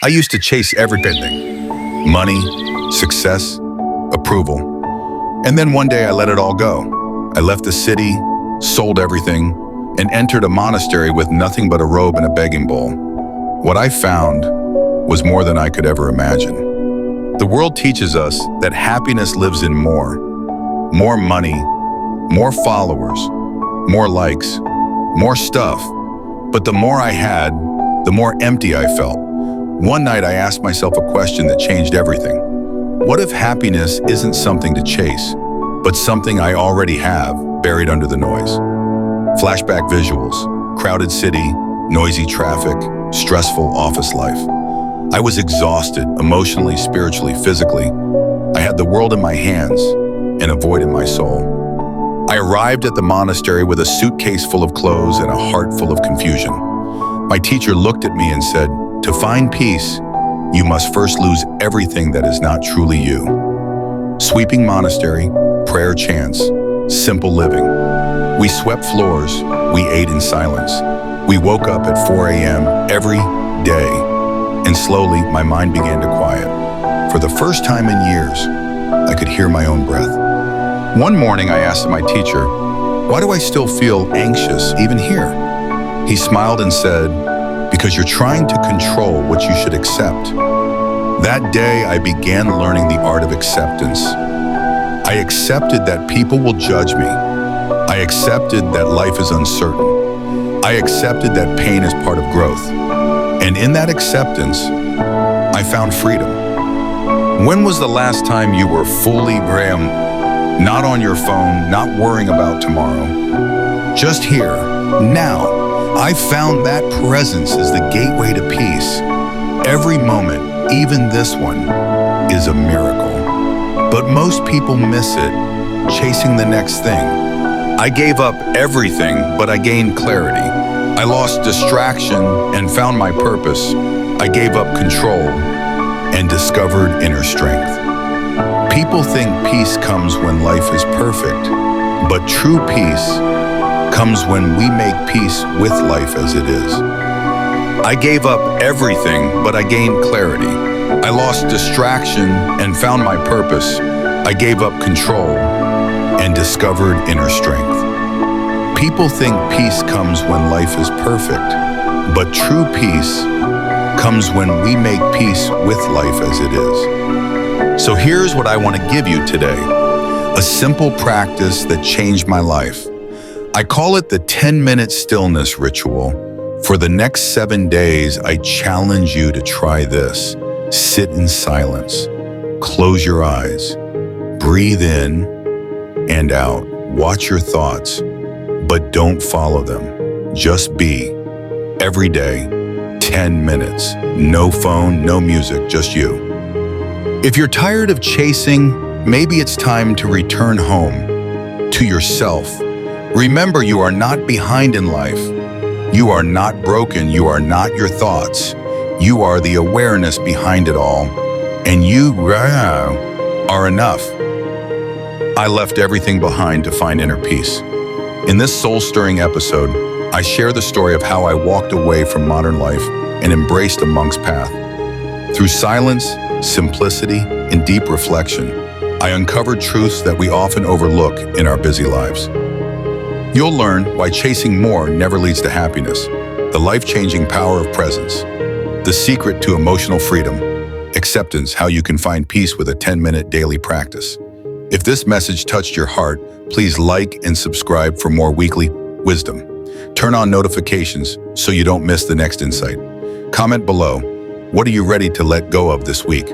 I used to chase everything: money, success, approval. And then one day I let it all go. I left the city, sold everything, and entered a monastery with nothing but a robe and a begging bowl. What I found was more than I could ever imagine. The world teaches us that happiness lives in more. More money, more followers, more likes, more stuff. But the more I had, the more empty I felt. One night I asked myself a question that changed everything. What if happiness isn't something to chase, but something I already have, buried under the noise? Flashback visuals, crowded city, noisy traffic, stressful office life. I was exhausted, emotionally, spiritually, physically. I had the world in my hands and a void in my soul. I arrived at the monastery with a suitcase full of clothes and a heart full of confusion. My teacher looked at me and said, "To find peace, you must first lose everything that is not truly you." Sweeping monastery, prayer chants, simple living. We swept floors, we ate in silence. We woke up at 4 a.m. every day, and slowly my mind began to quiet. For the first time in years, I could hear my own breath. One morning I asked my teacher, "Why do I still feel anxious even here?" He smiled and said, "Because you're trying to control what you should accept." That day I began learning the art of acceptance. I accepted that people will judge me. I accepted that life is uncertain. I accepted that pain is part of growth. And in that acceptance, I found freedom. When was the last time you were fully not on your phone, not worrying about tomorrow? Just here, now. I found that presence is the gateway to peace. Every moment, even this one, is a miracle. But most people miss it, chasing the next thing. I gave up everything, but I gained clarity. I lost distraction and found my purpose. I gave up control and discovered inner strength. People think peace comes when life is perfect, but true peace comes when we make peace with life as it is. I gave up everything, but I gained clarity. I lost distraction and found my purpose. I gave up control and discovered inner strength. People think peace comes when life is perfect, but true peace comes when we make peace with life as it is. So here's what I want to give you today, a simple practice that changed my life. I call it the 10-minute stillness ritual. For the next 7 days, I challenge you to try this. Sit in silence, close your eyes, breathe in and out. Watch your thoughts, but don't follow them. Just be. Every day, 10 minutes. No phone, no music, just you. If you're tired of chasing, maybe it's time to return home, to yourself. Remember, you are not behind in life. You are not broken. You are not your thoughts. You are the awareness behind it all. And you are enough. I left everything behind to find inner peace. In this soul-stirring episode, I share the story of how I walked away from modern life and embraced a monk's path. Through silence, simplicity, and deep reflection, I uncovered truths that we often overlook in our busy lives. You'll learn why chasing more never leads to happiness, the life-changing power of presence, the secret to emotional freedom, acceptance, how you can find peace with a 10-minute daily practice. If this message touched your heart, please like and subscribe for more weekly wisdom. Turn on notifications so you don't miss the next insight. Comment below, what are you ready to let go of this week?